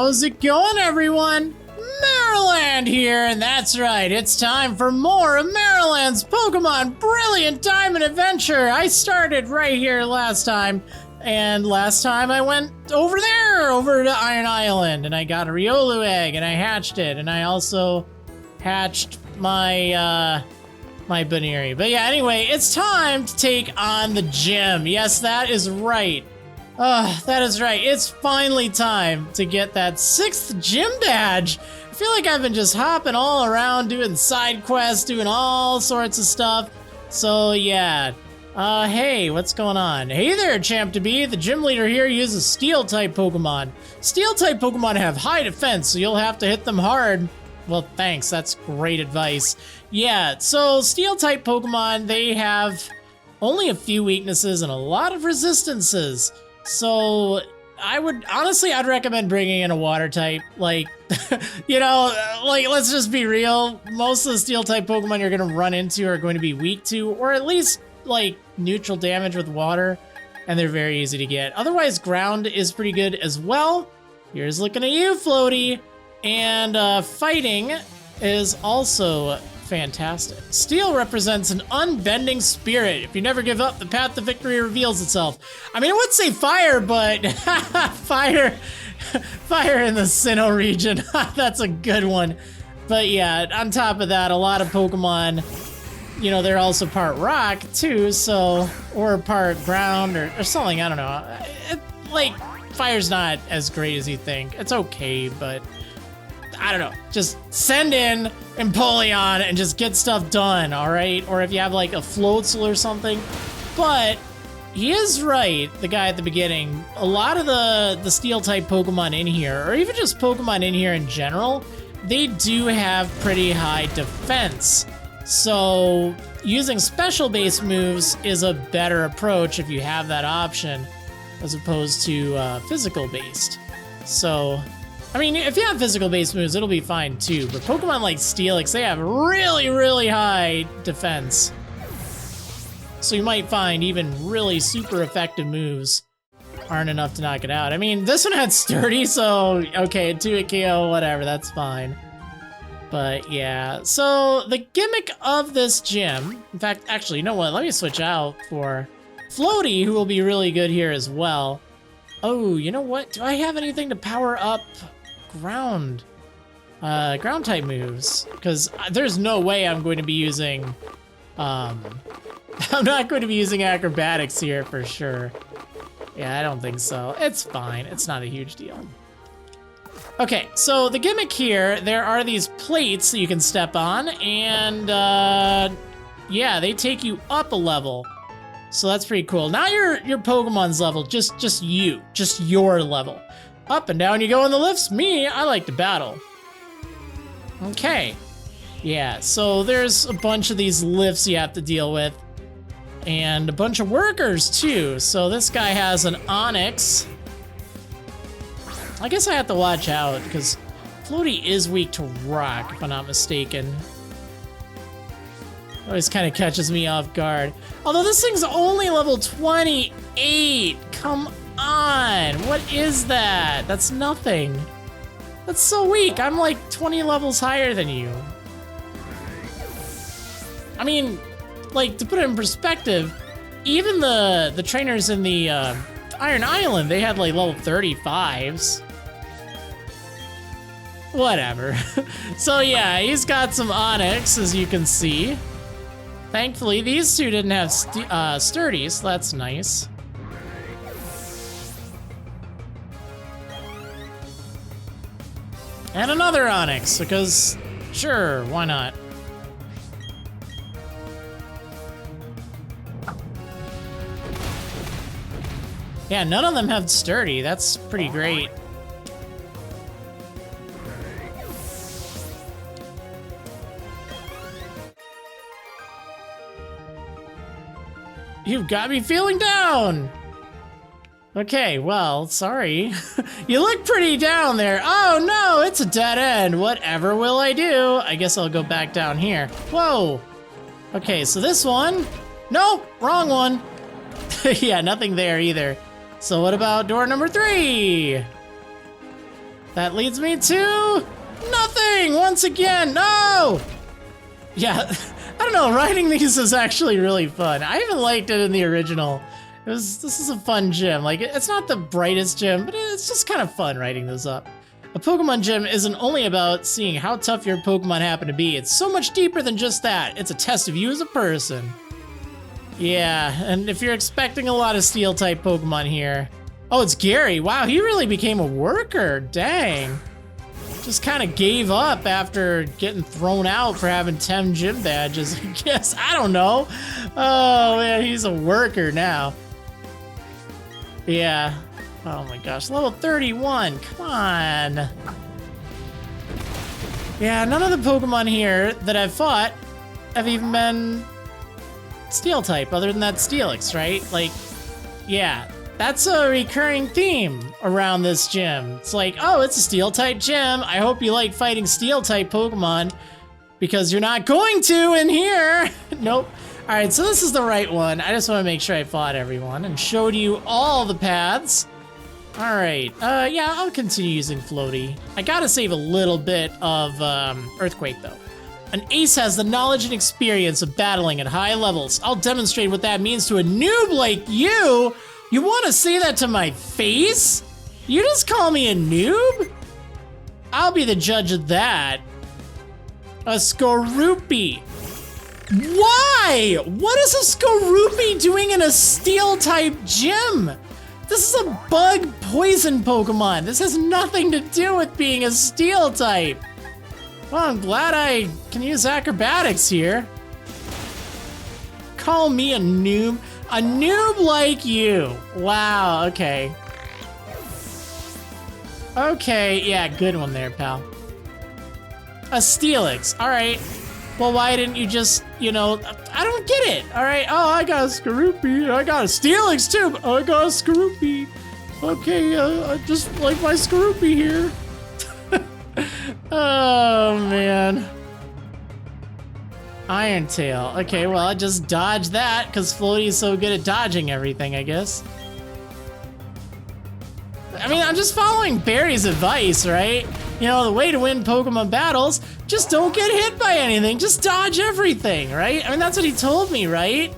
How's it going, everyone? Marriland here, and that's right, it's time for more of Marriland's Pokemon Brilliant Diamond Adventure. I started right here last time, and last time I went over there, over to Iron Island, and I got a Riolu egg, and I hatched it, and I also hatched my, my Baneri. But yeah, anyway, it's time to take on the gym. Yes, that is right. That is right. It's finally time to get that 6th gym badge. I feel like I've been just hopping all around doing side quests, doing all sorts of stuff. So yeah. Hey, what's going on? Hey there, Champ-to-be. The gym leader here uses Steel-type Pokemon. Steel-type Pokemon have high defense, so you'll have to hit them hard. Well, thanks. That's great advice. Yeah, so Steel-type Pokemon, they have only a few weaknesses and a lot of resistances. So I'd recommend bringing in a water type. Like, you know, like, let's just be real. Most of the steel type Pokemon you're going to run into are going to be weak to, or at least like neutral damage with water. And they're very easy to get. Otherwise, ground is pretty good as well. Here's looking at you, Floaty. And fighting is also fantastic. Steel represents an unbending spirit. If you never give up, the path to victory reveals itself. I mean, I would say fire, but fire in the Sinnoh region. That's a good one. But yeah, on top of that, a lot of Pokemon, you know, they're also part rock too, so, or part ground or something, I don't know. Like, fire's not as great as you think. It's okay, but I don't know, just send in Empoleon and just get stuff done, all right? Or if you have like a Floatzel or something. But he is right, the guy at the beginning. A lot of the steel type Pokemon in here, or even just Pokemon in here in general, they do have pretty high defense. So using special base moves is a better approach if you have that option, as opposed to physical based. So, I mean, if you have physical-based moves, it'll be fine too, but Pokemon like Steelix, they have really, really high defense. So you might find even really super effective moves aren't enough to knock it out. I mean, this one had Sturdy, so okay, 2-hit KO, whatever, that's fine. But yeah, so the gimmick of this gym, in fact, actually, you know what, let me switch out for Floaty, who will be really good here as well. Oh, you know what, do I have anything to power up ground type moves? Because there's no way I'm going to be using I'm not going to be using acrobatics here for sure. Yeah, I don't think so. It's fine, it's not a huge deal. Okay, so the gimmick here, there are these plates that you can step on, and yeah, they take you up a level. So that's pretty cool. Not your Pokemon's level, just your level. Up and down you go in the lifts. Me, I like to battle. Okay. Yeah, so there's a bunch of these lifts you have to deal with. And a bunch of workers, too. So this guy has an Onix. I guess I have to watch out, because Floaty is weak to rock, if I'm not mistaken. Always kind of catches me off guard. Although this thing's only level 28. Come on, what is that? That's nothing. That's so weak. I'm like 20 levels higher than you. I mean, like, to put it in perspective, even the trainers in the Iron Island, they had like level 35s. Whatever. So yeah, he's got some Onix, as you can see. Thankfully, these two didn't have Sturdy, so that's nice. And another Onix, because sure, why not? Yeah, none of them have Sturdy. That's pretty great. You've got me feeling down. Okay, well, sorry. You look pretty down there. Oh no, it's a dead end. Whatever will I do? I guess I'll go back down here. Whoa. Okay, so this one. Nope, wrong one. Yeah, nothing there either. So what about door number 3? That leads me to nothing once again. No! Yeah, I don't know. Riding these is actually really fun. I even liked it in the original. This is a fun gym. Like, it's not the brightest gym, but it's just kind of fun riding this up. A Pokemon gym isn't only about seeing how tough your Pokemon happen to be. It's so much deeper than just that. It's a test of you as a person. Yeah, and if you're expecting a lot of Steel-type Pokemon here... Oh, it's Gary. Wow, he really became a worker. Dang. Just kind of gave up after getting thrown out for having 10 gym badges, I guess. I don't know. Oh, man, he's a worker now. Yeah. Oh, my gosh. Level 31. Come on. Yeah, none of the Pokemon here that I've fought have even been Steel-type, other than that Steelix, right? Like, yeah. That's a recurring theme around this gym. It's like, oh, it's a Steel-type gym. I hope you like fighting Steel-type Pokemon, because you're not going to in here. Nope. All right, so this is the right one. I just want to make sure I fought everyone and showed you all the paths. All right, yeah, I'll continue using Floaty. I gotta save a little bit of Earthquake, though. An ace has the knowledge and experience of battling at high levels. I'll demonstrate what that means to a noob like you. You want to say that to my face? You just call me a noob? I'll be the judge of that. A Skorupi. Why? What is a Skorupi doing in a Steel-type gym? This is a bug poison Pokemon. This has nothing to do with being a Steel-type. Well, I'm glad I can use acrobatics here. Call me a noob? A noob like you. Wow, okay. Okay, yeah, good one there, pal. A Steelix, all right. Well, why didn't you just, you know, I don't get it, all right? Oh, I got a Skorupi, I got a Steelix too, but I got a Skorupi. Okay, I just like my Skorupi here. Oh, man. Iron Tail. Okay, well, I just dodged that because Floaty is so good at dodging everything, I guess. I mean, I'm just following Barry's advice, right? You know, the way to win Pokemon battles, just don't get hit by anything. Just dodge everything, right? I mean, that's what he told me, right?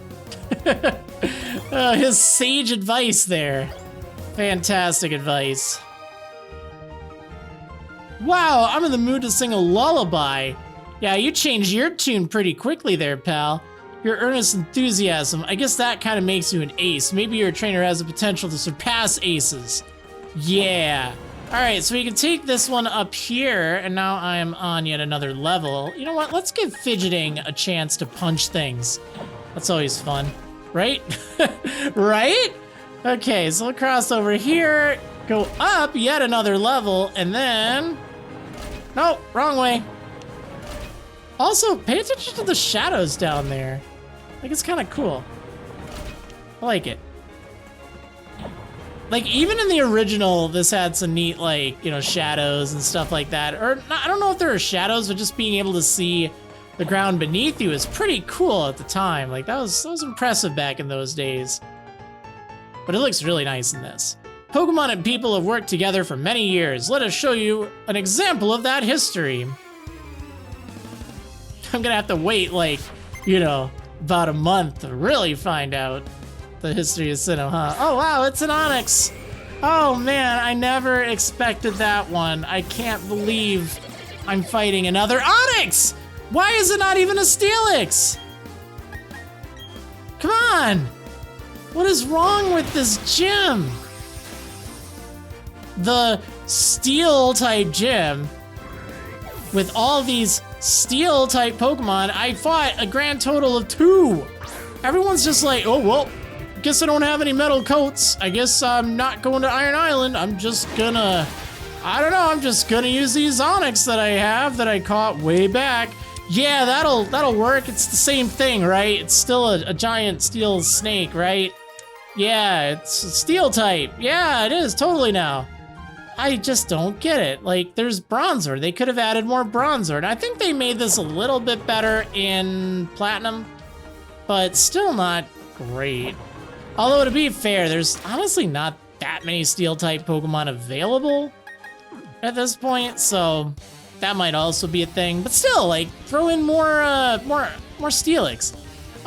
His sage advice there. Fantastic advice. Wow, I'm in the mood to sing a lullaby. Yeah, you changed your tune pretty quickly there, pal. Your earnest enthusiasm, I guess that kind of makes you an ace. Maybe your trainer has the potential to surpass aces. Yeah. All right, so we can take this one up here, and now I am on yet another level. You know what? Let's give Fidgeting a chance to punch things. That's always fun, right? Right? Okay, so we'll cross over here, go up yet another level, and then... Nope, wrong way. Also, pay attention to the shadows down there. Like, it's kind of cool. I like it. Like, even in the original, this had some neat, like, you know, shadows and stuff like that. Or, I don't know if there were shadows, but just being able to see the ground beneath you is pretty cool at the time. Like, that was impressive back in those days. But it looks really nice in this. Pokemon and people have worked together for many years. Let us show you an example of that history. I'm gonna have to wait, like, you know, about a month to really find out the history of Sinnoh, huh? Oh, wow, it's an Onix. Oh, man, I never expected that one. I can't believe I'm fighting another Onix! Why is it not even a Steelix? Come on! What is wrong with this gym? The Steel-type gym with all these Steel-type Pokemon, I fought a grand total of 2. Everyone's just like, oh, well, guess I don't have any metal coats. I guess I'm not going to Iron Island. I'm just gonna, I don't know, I'm just gonna use these Onix that I have that I caught way back. Yeah, that'll work. It's the same thing, right? It's still a giant steel snake, right? Yeah, it's a Steel-type. Yeah, it is, totally now. I just don't get it. Like, there's Bronzor. They could have added more Bronzor. And I think they made this a little bit better in Platinum, but still not great. Although, to be fair, there's honestly not that many Steel-type Pokemon available. at this point, so that might also be a thing. But still, like, throw in more Steelix.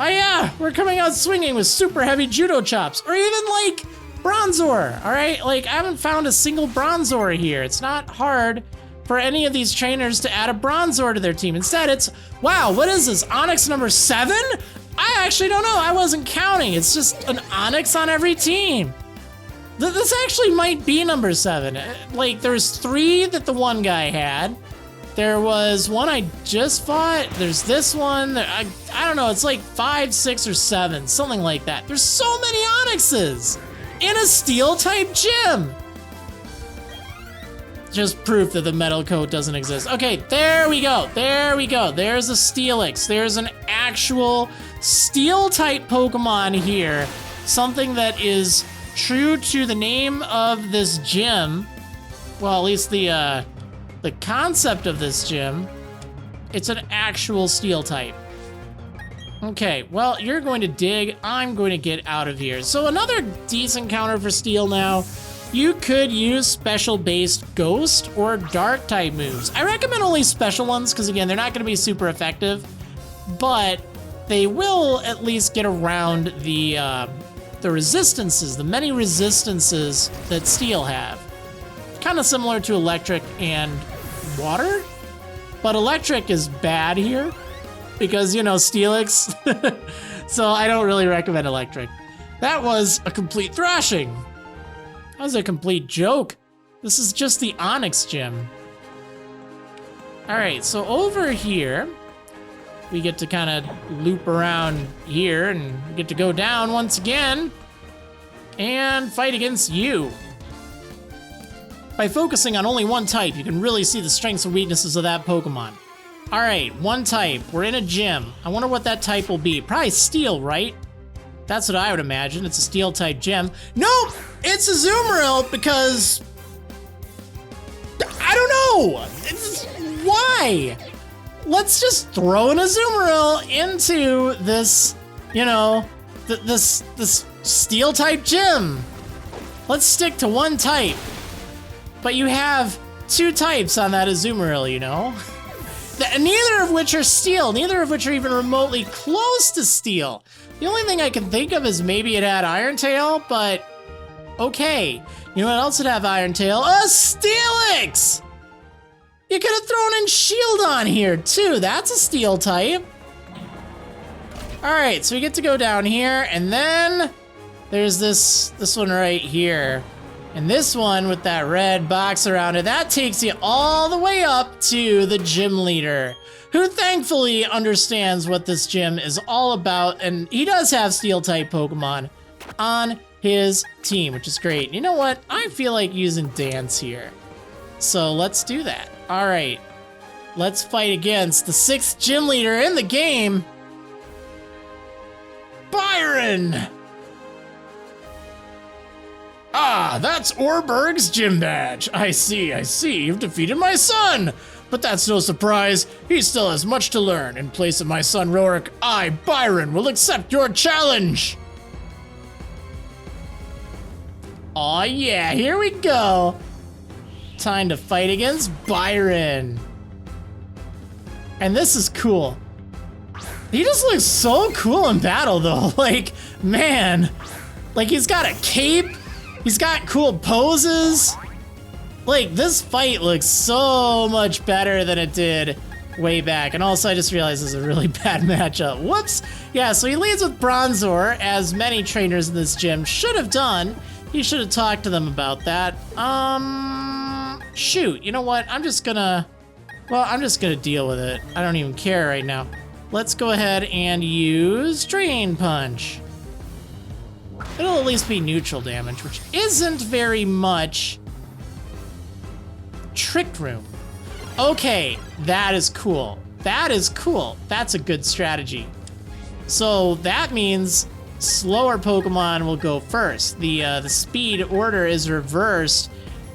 Oh yeah, we're coming out swinging with super heavy judo chops, or even like Bronzor. All right, like I haven't found a single Bronzor here. It's not hard for any of these trainers to add a Bronzor to their team. Instead, it's, wow, what is this, Onix number 7? I actually don't know, I wasn't counting. It's just an Onix on every team. This actually might be number 7. Like, there's 3 that the one guy had. There was one I just fought. There's this one. I don't know, it's like 5, 6, or 7, something like that. There's so many Onixes in a Steel-type gym. Just proof that the metal coat doesn't exist. Okay, there we go. There we go. There's a Steelix. There's an actual Steel-type Pokemon here. Something that is true to the name of this gym. Well, at least the concept of this gym. It's an actual Steel-type. Okay, well, you're going to dig. I'm going to get out of here. So another decent counter for Steel now. You could use special-based Ghost or Dark-type moves. I recommend only special ones because, again, they're not going to be super effective, but they will at least get around the resistances, the many resistances that Steel have. Kind of similar to Electric and Water, but Electric is bad here because, you know, Steelix, so I don't really recommend Electric. That was a complete thrashing. That was a complete joke. This is just the Onix gym. All right, so over here, we get to kind of loop around here and we get to go down once again and fight against you. By focusing on only one type, you can really see the strengths and weaknesses of that Pokemon. All right, one type, we're in a gym. I wonder what that type will be. Probably Steel, right? That's what I would imagine. It's a Steel-type gym. Nope, it's Azumarill because I don't know. Why? Let's just throw an Azumarill into this, you know, this Steel-type gym. Let's stick to one type. But you have 2 types on that Azumarill, you know? Neither of which are Steel, neither of which are even remotely close to Steel. The only thing I can think of is maybe it had Iron Tail, but okay. You know what else would have Iron Tail? A Steelix! You could have thrown in Shieldon here too. That's a Steel type. All right, so we get to go down here, and then there's this one right here. And this one with that red box around it, that takes you all the way up to the gym leader, who thankfully understands what this gym is all about, and he does have Steel-type Pokemon on his team, which is great. You know what? I feel like using Dance here. So let's do that. All right, let's fight against the 6th gym leader in the game, Byron. Ah, that's Oreburgh's gym badge. I see. You've defeated my son. But that's no surprise. He still has much to learn. In place of my son Rorik, I, Byron, will accept your challenge. Aw, yeah, here we go. Time to fight against Byron. And this is cool. He just looks so cool in battle, though. Like, man. Like, he's got a cape. He's got cool poses. Like, this fight looks so much better than it did way back. And also, I just realized this is a really bad matchup. Whoops. Yeah, so he leads with Bronzor, as many trainers in this gym should have done. He should have talked to them about that. Shoot, you know what? I'm just gonna deal with it. I don't even care right now. Let's go ahead and use Drain Punch. It'll at least be neutral damage, which isn't very much. Trick Room. Okay, that is cool. That is cool. That's a good strategy. So that means slower Pokemon will go first. The speed order is reversed,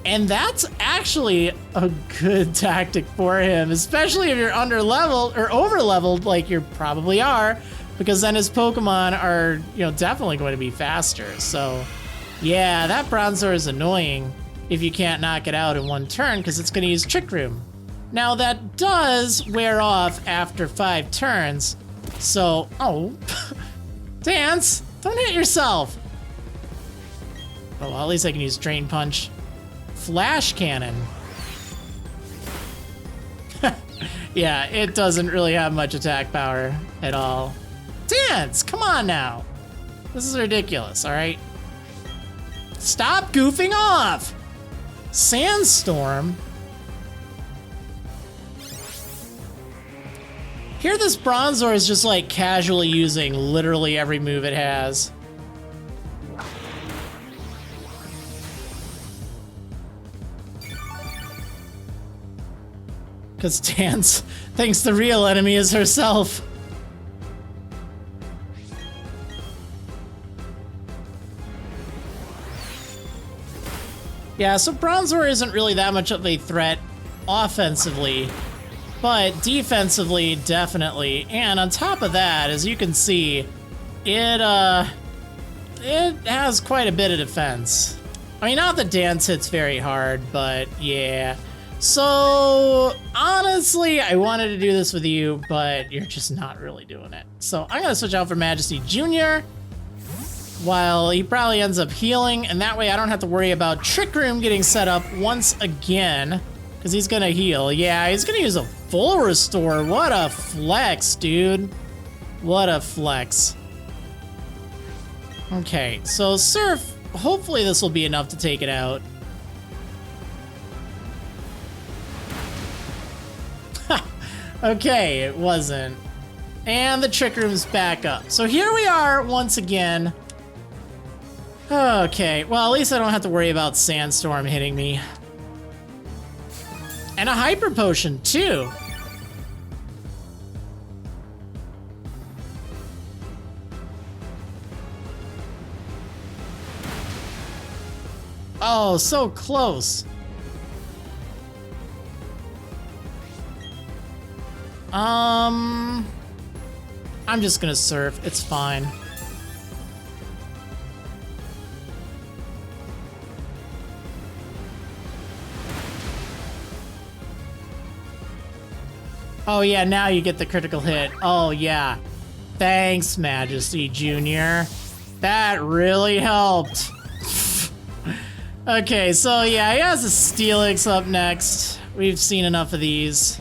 and that's actually a good tactic for him, especially if you're under leveled or over leveled like you probably are, because then his Pokemon are, you know, definitely going to be faster. So yeah, that Bronzor is annoying. if you can't knock it out in one turn, because it's going to use Trick Room. Now that does wear off after 5 turns, so, oh, Dance, don't hit yourself. Oh, well, at least I can use Drain Punch. Flash Cannon. Yeah, it doesn't really have much attack power at all. Dance, come on now. This is ridiculous, all right? Stop goofing off. Sandstorm. Here this Bronzor is just like casually using literally every move it has. Because Dance thinks the real enemy is herself. Yeah, so Bronzor isn't really that much of a threat offensively, but defensively, definitely. And on top of that, as you can see, it has quite a bit of defense. I mean, not that Dance hits very hard, but yeah. So, honestly, I wanted to do this with you, but you're just not really doing it. So I'm gonna switch out for Majesty Jr., while he probably ends up healing, and that way I don't have to worry about Trick Room getting set up once again, because he's gonna heal. Yeah, he's gonna use a full restore. What a flex, dude. What a flex. Okay, so Surf, hopefully this will be enough to take it out. Okay, it wasn't. And the Trick Room's back up. So here we are once again. Okay, well, at least I don't have to worry about Sandstorm hitting me. And a Hyper Potion, too. Oh, so close. I'm just gonna Surf, it's fine. Oh yeah, now you get the critical hit. Oh yeah. Thanks, Majesty Jr. That really helped. Okay, so yeah, he has a Steelix up next. We've seen enough of these.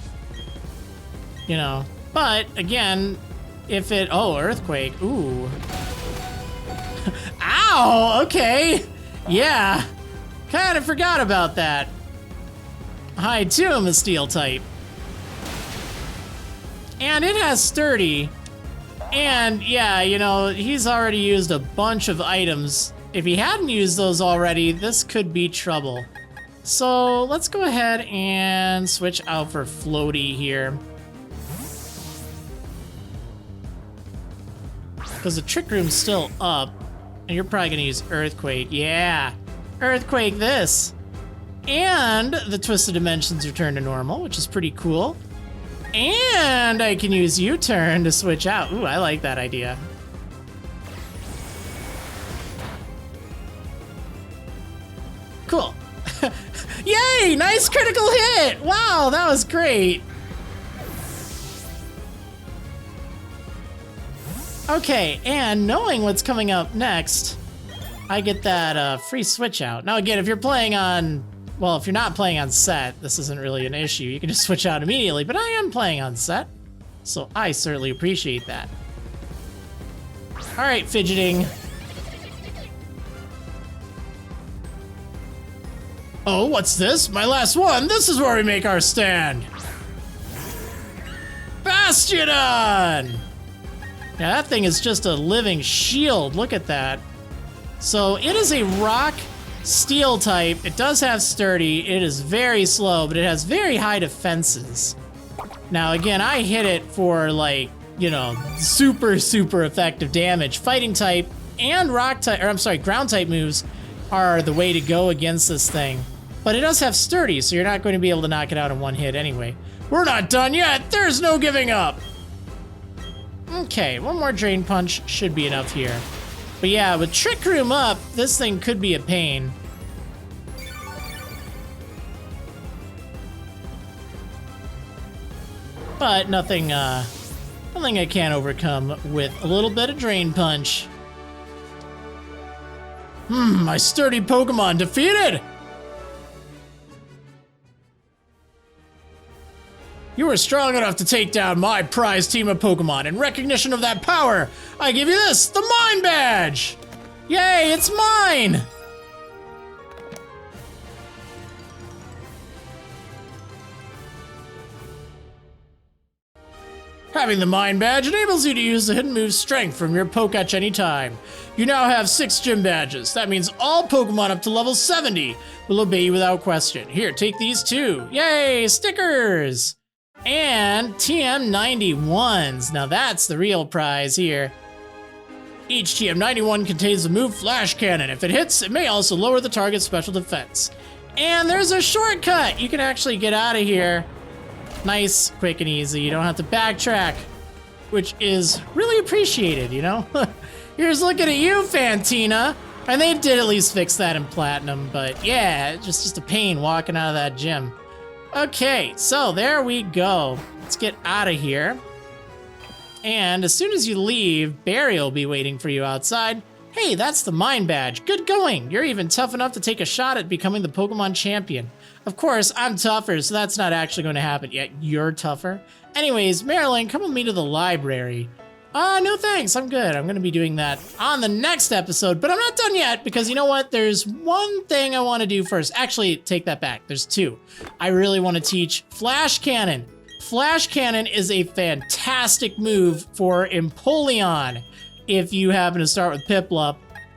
You know, but again, if it, oh, Earthquake, ooh. Ow, okay. Yeah, kind of forgot about that. I too am a Steel type. And it has Sturdy. And yeah, you know, he's already used a bunch of items. If he hadn't used those already, this could be trouble. So let's go ahead and switch out for Floaty here. Because the Trick Room's still up, and you're probably gonna use Earthquake. Yeah, Earthquake this. And the Twisted Dimensions return to normal, which is pretty cool. And I can use U-Turn to switch out. Ooh, I like that idea. Cool. Yay, nice critical hit. Wow, that was great. Okay, and knowing what's coming up next, I get that free switch out. Now again, if you're playing on, well, if you're not playing on set, this isn't really an issue. You can just switch out immediately, but I am playing on set, so I certainly appreciate that. All right, fidgeting. Oh, what's this? My last one. This is where we make our stand. Bastiodon! Yeah, that thing is just a living shield. Look at that. So it is a rock steel type. It does have sturdy. It is very slow, but it has very high defenses. Now, again, I hit it for like, you know, super, super effective damage. Fighting type and rock type, or I'm sorry, ground type moves are the way to go against this thing. But it does have sturdy, so you're not going to be able to knock it out in one hit anyway. We're not done yet. There's no giving up. Okay, one more Drain Punch should be enough here. But yeah, with Trick Room up, this thing could be a pain. but nothing I can't overcome with a little bit of Drain Punch. My sturdy Pokemon defeated! You were strong enough to take down my prized team of Pokemon. In recognition of that power, I give you this, the Mine Badge! Yay, it's mine! Having the Mine Badge enables you to use the hidden move Strength from your Poketch anytime. You now have 6 gym badges. That means all Pokemon up to level 70 will obey you without question. Here, take these too. Yay, stickers! And TM91s. Now that's the real prize here. Each TM91 contains the move Flash Cannon. If it hits, it may also lower the target's special defense. And there's a shortcut. You can actually get out of here. Nice, quick, and easy. You don't have to backtrack, which is really appreciated, you know? Here's looking at you, Fantina. And they did at least fix that in Platinum, but yeah, just a pain walking out of that gym. Okay, so there we go. Let's get out of here. And as soon as you leave, Barry will be waiting for you outside. Hey, that's the Mine Badge. Good going. You're even tough enough to take a shot at becoming the Pokemon champion. Of course, I'm tougher, so that's not actually going to happen yet. You're tougher. Anyways, Marriland, come with me to the library. No thanks, I'm good. I'm going to be doing that on the next episode, but I'm not done yet because you know what? There's one thing I want to do first. Actually, take that back. There's 2. I really want to teach Flash Cannon. Flash Cannon is a fantastic move for Empoleon. If you happen to start with Piplup,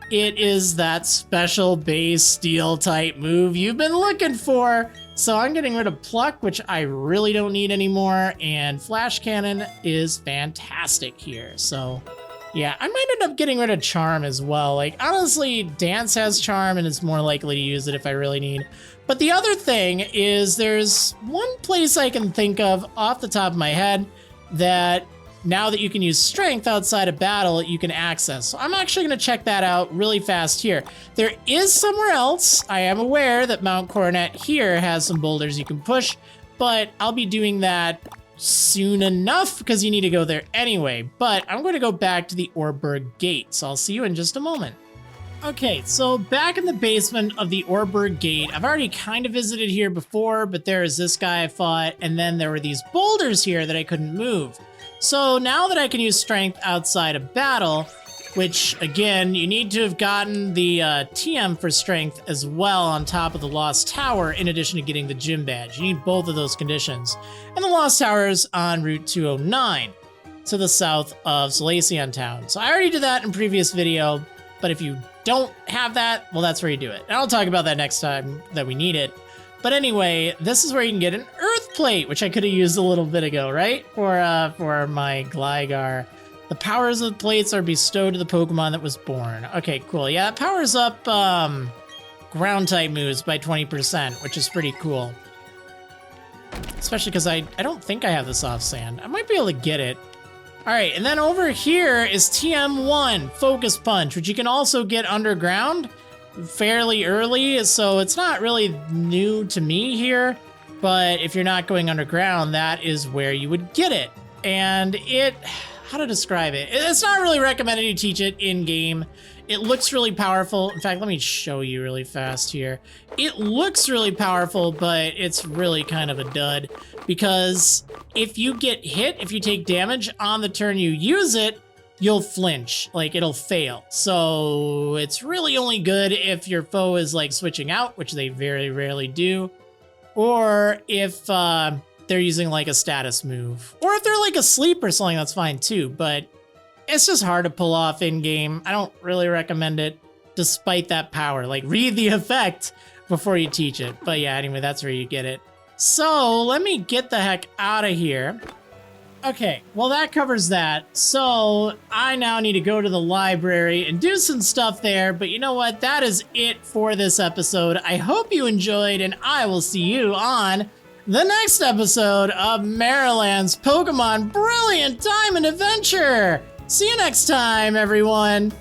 it is that special base steel type move you've been looking for. So I'm getting rid of Pluck, which I really don't need anymore, and Flash Cannon is fantastic here. So yeah, I might end up getting rid of Charm as well. Like honestly, Dance has Charm and it's more likely to use it if I really need. But the other thing is there's one place I can think of off the top of my head that now that you can use Strength outside of battle, you can access. So I'm actually going to check that out really fast here. There is somewhere else. I am aware that Mount Coronet here has some boulders you can push, but I'll be doing that soon enough because you need to go there anyway. But I'm going to go back to the Oreburgh Gate, so I'll see you in just a moment. Okay, so back in the basement of the Oreburgh Gate, I've already kind of visited here before, but there is this guy I fought, and then there were these boulders here that I couldn't move. So now that I can use Strength outside of battle, which again, you need to have gotten the TM for Strength as well on top of the Lost Tower in addition to getting the Gym Badge. You need both of those conditions. And the Lost Tower is on Route 209 to the south of Solaceon Town. So I already did that in a previous video, but if you don't have that, well, that's where you do it. And I'll talk about that next time that we need it. But anyway, this is where you can get an Earth Plate, which I could have used a little bit ago, right? For my Gligar. The powers of the plates are bestowed to the Pokemon that was born. Okay, cool. Yeah, that powers up ground type moves by 20%, which is pretty cool. Especially because I don't think I have this off sand. I might be able to get it. All right, and then over here is TM1, Focus Punch, which you can also get underground fairly early, so it's not really new to me here, but if you're not going underground, that is where you would get it. And how to describe it? It's not really recommended you teach it in-game. It looks really powerful. In fact, let me show you really fast here. It looks really powerful, but it's really kind of a dud because if you get hit, if you take damage on the turn you use it, you'll flinch, like it'll fail. So it's really only good if your foe is like switching out, which they very rarely do, or if they're using like a status move, or if they're like asleep or something, that's fine too, but it's just hard to pull off in game. I don't really recommend it despite that power. Like read the effect before you teach it. But yeah, anyway, that's where you get it. So let me get the heck out of here. Okay, well that covers that. So I now need to go to the library and do some stuff there, but you know what? That is it for this episode. I hope you enjoyed, and I will see you on the next episode of Marriland's Pokemon Brilliant Diamond Adventure. See you next time, everyone.